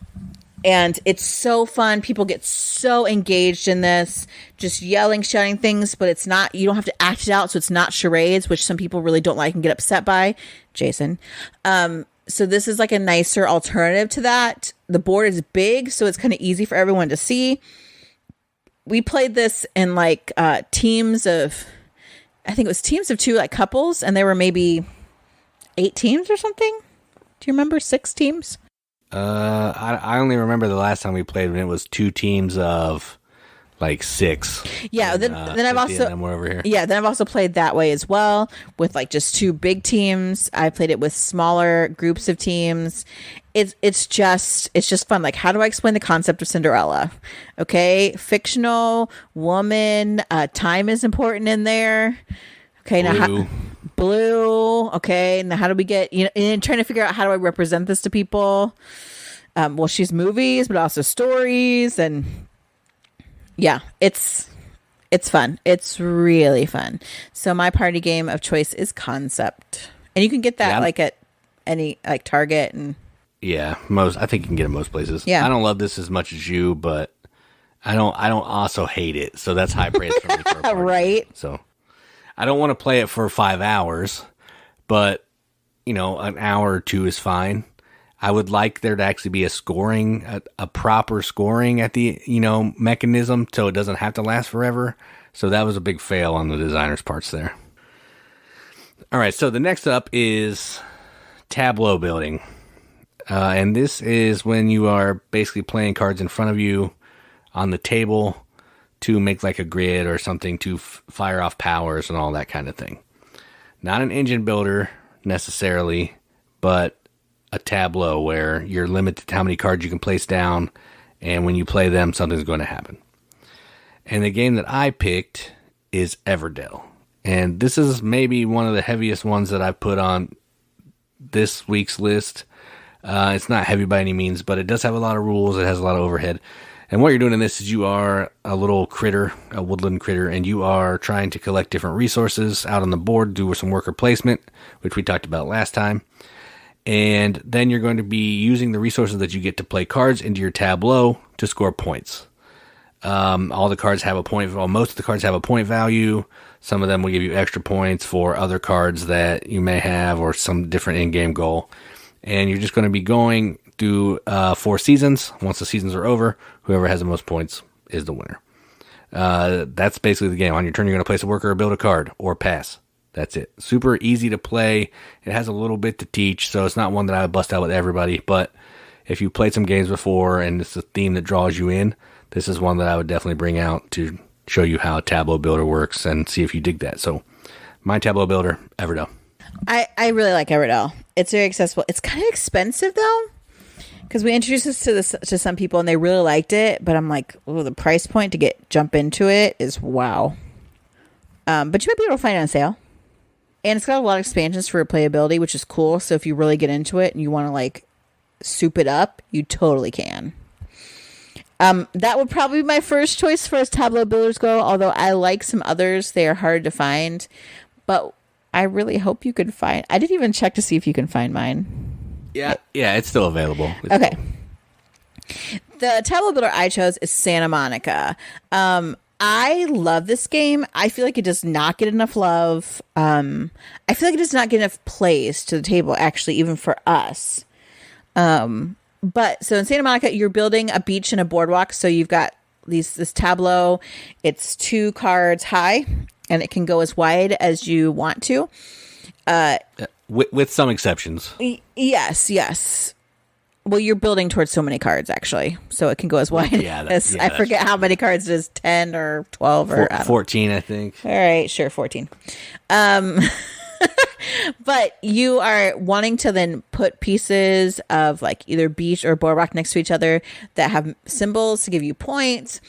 it's so fun. People get so engaged in this, just yelling, shouting things, but it's not, you don't have to act it out. So it's not charades, which some people really don't like and get upset by. Jason. So this is like a nicer alternative to that. The board is big, so it's kind of easy for everyone to see. We played this in like teams of, I think it was teams of 2, like couples, and there were maybe 8 teams or something. Do you remember 6 teams? I only remember the last time we played when it was 2 teams of like 6. Yeah, and, then I've also over here. Yeah, then I've also played that way as well with like just 2 big teams. I played it with smaller groups of teams. It's just fun. Like, how do I explain the concept of Cinderella? Okay, fictional woman. Time is important in there. Okay, now blue. Okay, now how do we get and trying to figure out how do I represent this to people? Well, she's movies, but also stories, and yeah, it's fun. It's really fun. So my party game of choice is Concept, and you can get that like at any like Target and. Yeah, I think you can get it most places. Yeah. I don't love this as much as you, but I don't also hate it. So that's high praise for me for a party. Right. So I don't want to play it for 5 hours, but an hour or 2 is fine. I would like there to actually be a proper scoring at the, mechanism so it doesn't have to last forever. So that was a big fail on the designer's parts there. All right, so the next up is Tableau building. And this is when you are basically playing cards in front of you on the table to make like a grid or something to fire off powers and all that kind of thing. Not an engine builder necessarily, but a tableau where you're limited to how many cards you can place down, and when you play them, something's going to happen. And the game that I picked is Everdell. And this is maybe one of the heaviest ones that I've put on this week's list. It's not heavy by any means, but it does have a lot of rules. It has a lot of overhead. And what you're doing in this is you are a little critter, a woodland critter, and you are trying to collect different resources out on the board, do some worker placement, which we talked about last time. And then you're going to be using the resources that you get to play cards into your tableau to score points. All the cards have a point. Well, most of the cards have a point value. Some of them will give you extra points for other cards that you may have or some different in-game goal. And you're just going to be going through 4 seasons. Once the seasons are over, whoever has the most points is the winner. That's basically the game. On your turn, you're going to place a worker or build a card or pass. That's it. Super easy to play. It has a little bit to teach, so it's not one that I would bust out with everybody. But if you played some games before and it's a theme that draws you in, this is one that I would definitely bring out to show you how Tableau Builder works and see if you dig that. So my Tableau Builder, Everdell. I really like Everdell. It's very accessible. It's kind of expensive though, because we introduced this to some people and they really liked it. But I'm like, oh, the price point to jump into it is wow. But you might be able to find it on sale. And it's got a lot of expansions for replayability, which is cool. So if you really get into it and you want to like soup it up, you totally can. That would probably be my first choice for as Tableau builders go. Although I like some others, they are hard to find. But I really hope you can find. I didn't even check to see if you can find mine. Yeah, it's still available. Okay. The Tableau builder I chose is Santa Monica. I love this game. I feel like it does not get enough love. I feel like it does not get enough plays to the table, actually, even for us. But so in Santa Monica, you're building a beach and a boardwalk. So you've got this tableau. It's 2 cards high, and it can go as wide as you want to. With some exceptions. Yes. Well, you're building towards so many cards, actually. So it can go as wide as, I forget how many cards it is, 10 or 12 or 14, I think. All right, sure, 14. But you are wanting to then put pieces of like either beach or boardwalk next to each other that have symbols to give you points.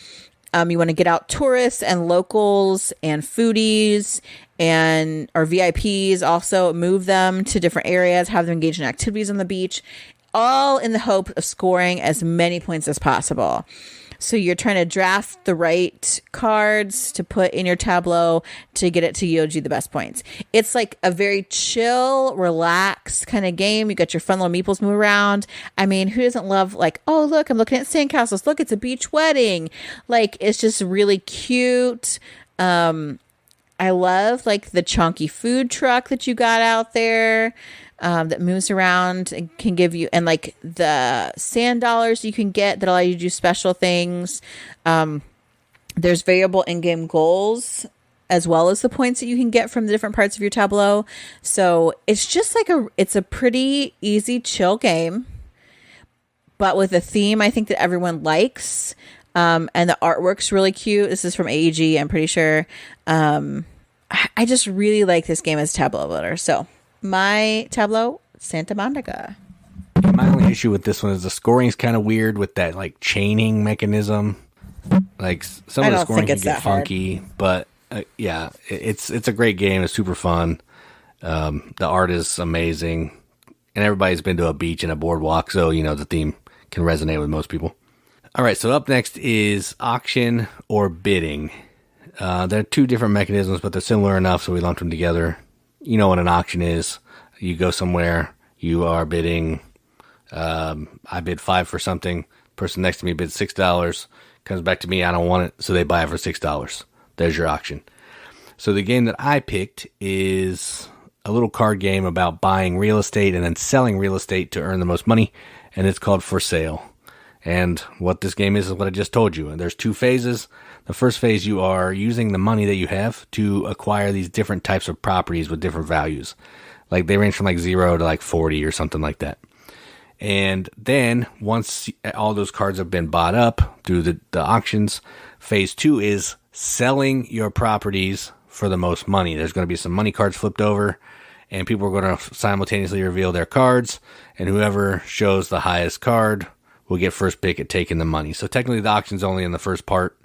You want to get out tourists and locals and foodies and or VIPs, also move them to different areas, have them engage in activities on the beach, all in the hope of scoring as many points as possible. So you're trying to draft the right cards to put in your tableau to get it to yield you the best points. It's like a very chill, relaxed kind of game. You got your fun little meeples move around. I mean, who doesn't love like, oh, look, I'm looking at sandcastles. Look, it's a beach wedding. Like, it's just really cute. I love like the chunky food truck that you got out there. That moves around and can give you, and like the sand dollars you can get that allow you to do special things. There's variable in-game goals as well as the points that you can get from the different parts of your tableau. So it's just like it's a pretty easy, chill game, but with a theme I think that everyone likes. And the artwork's really cute. This is from AEG, I'm pretty sure. I just really like this game as a tableau builder. So my tableau, Santa Monica. My only issue with this one is the scoring is kind of weird with that like chaining mechanism. Like some of the scoring can get funky, but yeah, it's a great game. It's super fun. The art is amazing, and everybody's been to a beach and a boardwalk, so you know the theme can resonate with most people. All right, so up next is auction or bidding. They're two different mechanisms, but they're similar enough, so we lumped them together. You know what an auction is. You go somewhere, you are bidding. I bid $5 for something. Person next to me bids $6. Comes back to me, I don't want it, so they buy it for $6. There's your auction. So the game that I picked is a little card game about buying real estate and then selling real estate to earn the most money, and it's called For Sale. And what this game is what I just told you. And there's two phases. The first phase, you are using the money that you have to acquire these different types of properties with different values. Like they range from like 0 to like 40 or something like that. And then once all those cards have been bought up through the auctions, phase 2 is selling your properties for the most money. There's going to be some money cards flipped over, and people are going to simultaneously reveal their cards, and whoever shows the highest card will get first pick at taking the money. So technically the auction's only in the first part,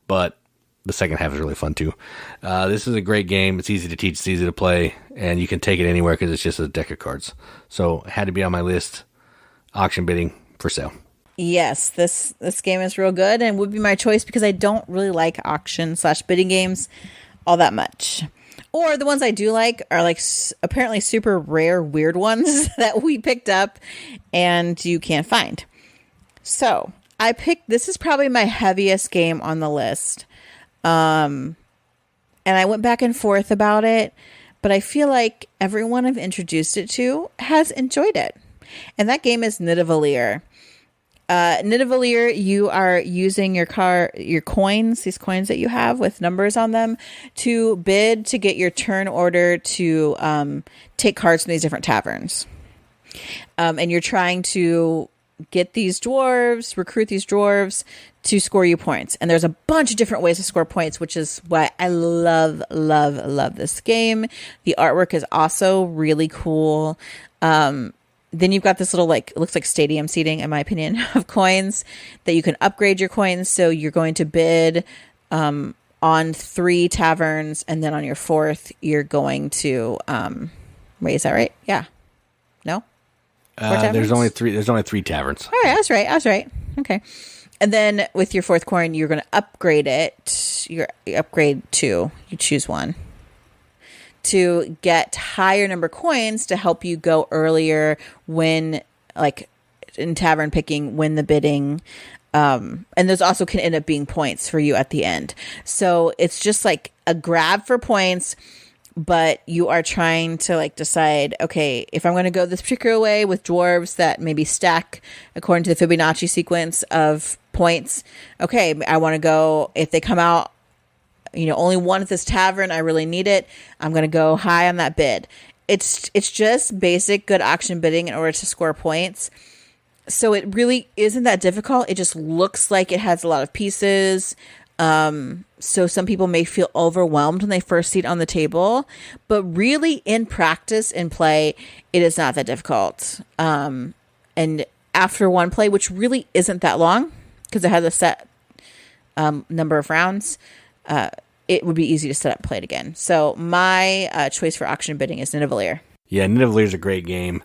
but the second half is really fun too. This is a great game. It's easy to teach, it's easy to play, and you can take it anywhere because it's just a deck of cards. So it had to be on my list. Auction bidding, For Sale. Yes, this game is real good and would be my choice because I don't really like auction/bidding games all that much. Or the ones I do like are like apparently super rare, weird ones that we picked up and you can't find. So I picked, this is probably my heaviest game on the list. And I went back and forth about it, but I feel like everyone I've introduced it to has enjoyed it. And that game is Nidavellir. Nidavellir, you are using your coins, these coins that you have with numbers on them, to bid to get your turn order to take cards from these different taverns. And you're trying to get these dwarves, recruit these dwarves to score you points. And there's a bunch of different ways to score points, which is why I love this game. The artwork is also really cool. Then you've got this little, like, it looks like stadium seating, in my opinion, of coins that you can upgrade your coins. So you're going to bid on 3 taverns, and then on your 4th, you're going to wait, is that right? Yeah. No? There's only 3 taverns. All right, I was right. Okay. And then with your 4th coin, you're going to upgrade it. You upgrade 2. You choose one to get higher number coins to help you go earlier when, like in tavern picking, when the bidding. And those also can end up being points for you at the end. So it's just like a grab for points, but you are trying to like decide, okay, if I'm going to go this particular way with dwarves that maybe stack according to the Fibonacci sequence of points. Okay, I want to go, if they come out, only one at this tavern, I really need it, I'm going to go high on that bid. It's just basic good auction bidding in order to score points. So it really isn't that difficult. It just looks like it has a lot of pieces. So some people may feel overwhelmed when they first see it on the table, but really in practice and play, it is not that difficult. And after one play, which really isn't that long because it has a set number of rounds, it would be easy to set up and play it again. So my choice for auction bidding is Nidavellir. Yeah, Nidavellir is a great game.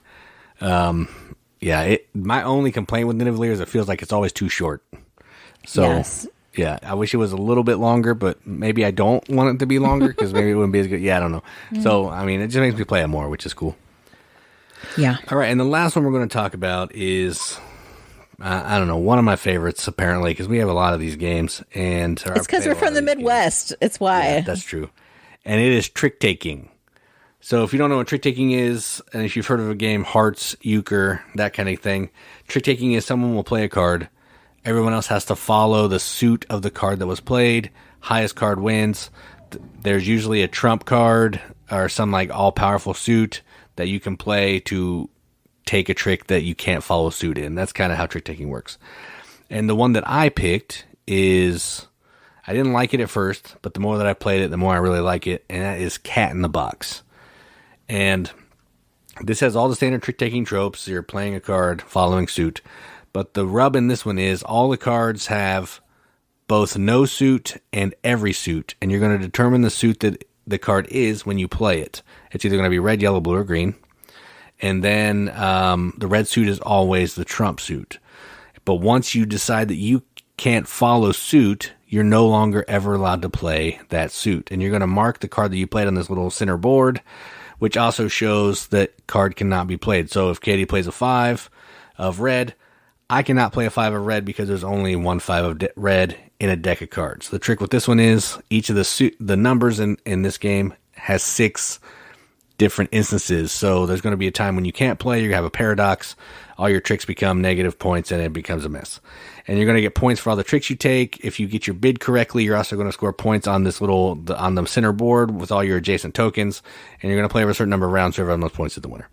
My only complaint with Nidavellir is it feels like it's always too short. So, yes. Yeah, I wish it was a little bit longer, but maybe I don't want it to be longer because maybe it wouldn't be as good. Yeah, I don't know. So, I mean, it just makes me play it more, which is cool. Yeah. All right, and the last one we're going to talk about is, I don't know, one of my favorites, apparently, because we have a lot of these games. And it's because we're from the Midwest. Games. It's why. Yeah, that's true. And it is trick-taking. So if you don't know what trick-taking is, and if you've heard of a game, hearts, euchre, that kind of thing, trick-taking is someone will play a card. Everyone else has to follow the suit of the card that was played. Highest card wins. There's usually a trump card or some like all-powerful suit that you can play to take a trick that you can't follow suit in. That's kind of how trick-taking works. And the one that I picked is, I didn't like it at first, but the more that I played it, the more I really like it, and that is Cat in the Box. And this has all the standard trick-taking tropes. You're playing a card, following suit. But the rub in this one is all the cards have both no suit and every suit. And you're going to determine the suit that the card is when you play it. It's either going to be red, yellow, blue, or green. And then the red suit is always the trump suit. But once you decide that you can't follow suit, you're no longer ever allowed to play that suit. And you're going to mark the card that you played on this little center board, which also shows that card cannot be played. So if Katie plays a 5 of red, I cannot play a 5 of red because there's only one 5 of red in a deck of cards. The trick with this one is each of the numbers in this game has 6 different instances. So there's going to be a time when you can't play, you're going to have a paradox, all your tricks become negative points, and it becomes a mess. And you're going to get points for all the tricks you take. If you get your bid correctly, you're also going to score points on this on the center board with all your adjacent tokens. And you're going to play over a certain number of rounds to earn those points to the winner.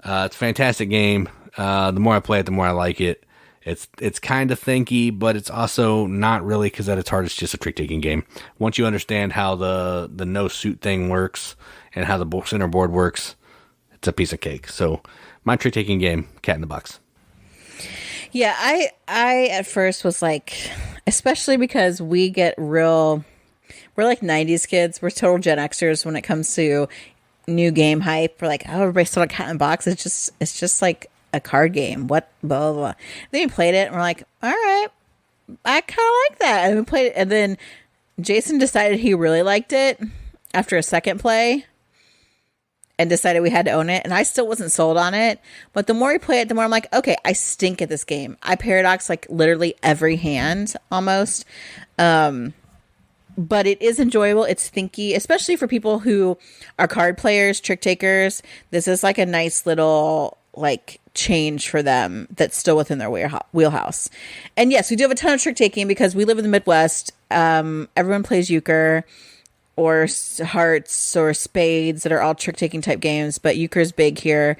It's a fantastic game. The more I play it, the more I like it. It's kind of thinky, but it's also not really, because at its heart, it's just a trick-taking game. Once you understand how the no suit thing works and how the center board works, it's a piece of cake. So my trick-taking game, Cat in the Box. Yeah, I at first was like, especially because we're like 90s kids. We're total Gen Xers when it comes to new game hype. We're like, oh, everybody's still like Cat in the Box. It's just like a card game. What, blah, blah, blah. Then we played it and we're like, all right, I kind of like that. And we played it. And then Jason decided he really liked it after a second play and decided we had to own it. And I still wasn't sold on it. But the more we play it, the more I'm like, okay, I stink at this game. I paradox like literally every hand almost. But it is enjoyable. It's thinky, especially for people who are card players, trick takers. This is like a nice little like change for them that's still within their wheelhouse. And yes, we do have a ton of trick taking because we live in the Midwest. Everyone plays euchre or hearts or spades that are all trick taking type games, but euchre is big here.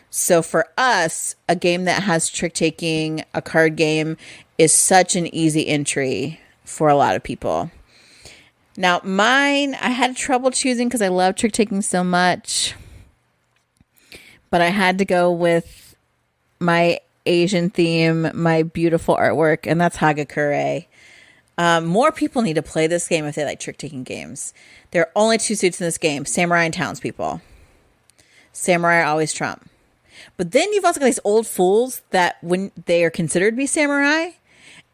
So for us, a game that has trick taking, a card game, is such an easy entry for a lot of people. Now mine, I had trouble choosing because I love trick taking so much, but I had to go with my Asian theme, my beautiful artwork, and that's Hagakure. More people need to play this game if they like trick-taking games. There are only 2 suits in this game, Samurai and Townspeople. Samurai are always trump. But then you've also got these old fools that when they are considered to be samurai,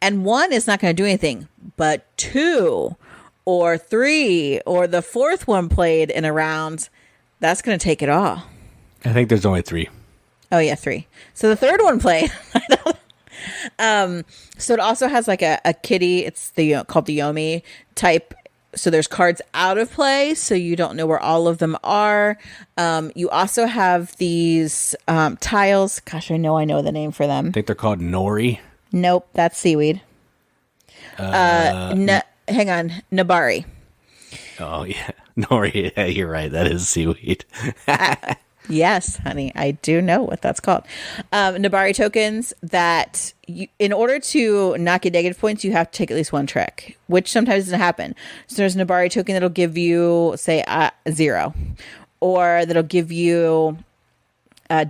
and 1 is not going to do anything, but 2 or 3 or the 4th one played in a round, that's going to take it all. I think there's only 3. Oh yeah, 3. So the 3rd one played. So it also has like a kitty. It's called the Yomi type. So there's cards out of play, so you don't know where all of them are. You also have these tiles. Gosh, I know the name for them. I think they're called nori. Nope, that's seaweed. Hang on, nabari. Oh yeah, nori. Yeah, you're right. That is seaweed. Yes, honey, I do know what that's called. Nabari tokens that in order to not get negative points, you have to take at least one trick, which sometimes doesn't happen. So there's a Nabari token that'll give you, say, 0, or that'll give you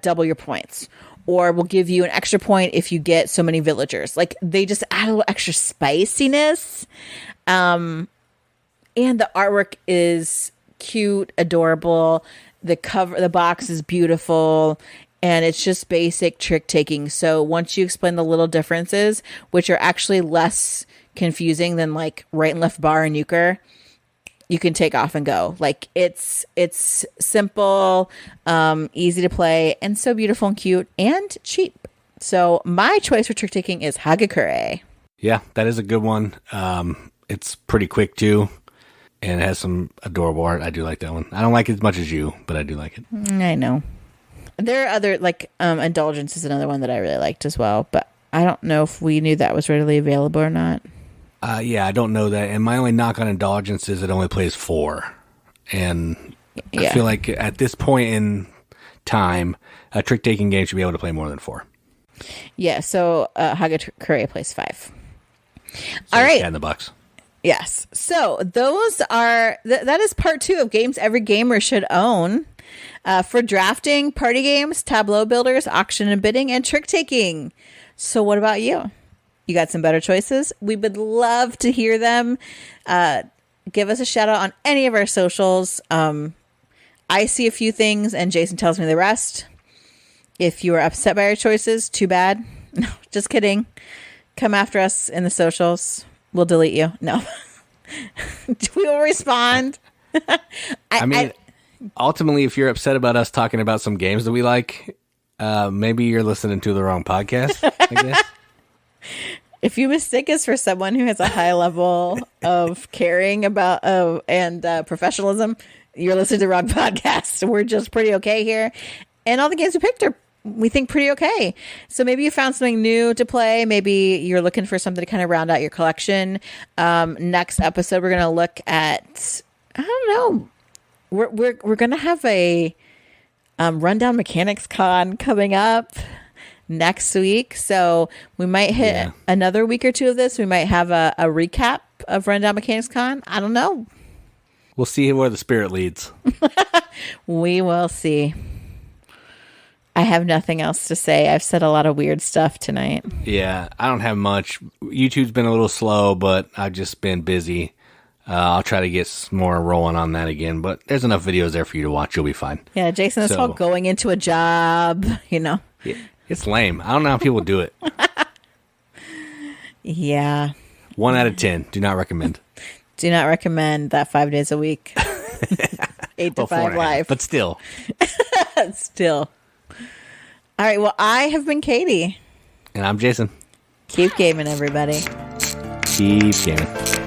double your points, or will give you an extra point if you get so many villagers. Like, they just add a little extra spiciness. And the artwork is cute, adorable. The box is beautiful, and it's just basic trick taking. So once you explain the little differences, which are actually less confusing than like right and left bar and euchre, you can take off and go. Like, it's simple, easy to play, and so beautiful and cute and cheap. So my choice for trick taking is Hagakure. Yeah, that is a good one. It's pretty quick too. And it has some adorable art. I do like that one. I don't like it as much as you, but I do like it. I know. There are other, like, Indulgence is another one that I really liked as well, but I don't know if we knew that was readily available or not. Yeah, I don't know that. And my only knock on Indulgence is it only plays 4. And I feel like at this point in time, a trick-taking game should be able to play more than 4. Yeah, so Hagakure plays 5. So all right. In the box. Yes. So those are, that is part 2 of games every gamer should own. For drafting, party games, tableau builders, auction and bidding, and trick taking. So what about you? You got some better choices? We would love to hear them. Give us a shout out on any of our socials. I see a few things and Jason tells me the rest. If you are upset by our choices, too bad. No, just kidding. Come after us in the socials. We'll delete you. No. We will respond. I mean, ultimately, if you're upset about us talking about some games that we like, maybe you're listening to the wrong podcast, I guess. If you mistake us for someone who has a high level of caring about and professionalism, you're listening to the wrong podcast. We're just pretty okay here. And all the games we picked are, we think, pretty okay. So maybe you found something new to play. Maybe you're looking for something to kind of round out your collection. Next episode, we're going to look at, I don't know, we're going to have a Rundown Mechanics Con coming up next week. So we might hit another week or two of this. We might have a recap of Rundown Mechanics Con. I don't know. We'll see where the spirit leads. We will see. I have nothing else to say. I've said a lot of weird stuff tonight. Yeah, I don't have much. YouTube's been a little slow, but I've just been busy. I'll try to get more rolling on that again, but there's enough videos there for you to watch. You'll be fine. Yeah, Jason, it's all going into a job, you know. Yeah, it's lame. I don't know how people do it. Yeah. 1 out of 10. Do not recommend. Do not recommend that 5 days a week. 8 to 5 live. But still. Still. All right, well, I have been Katie. And I'm Jason. Keep gaming, everybody. Keep gaming.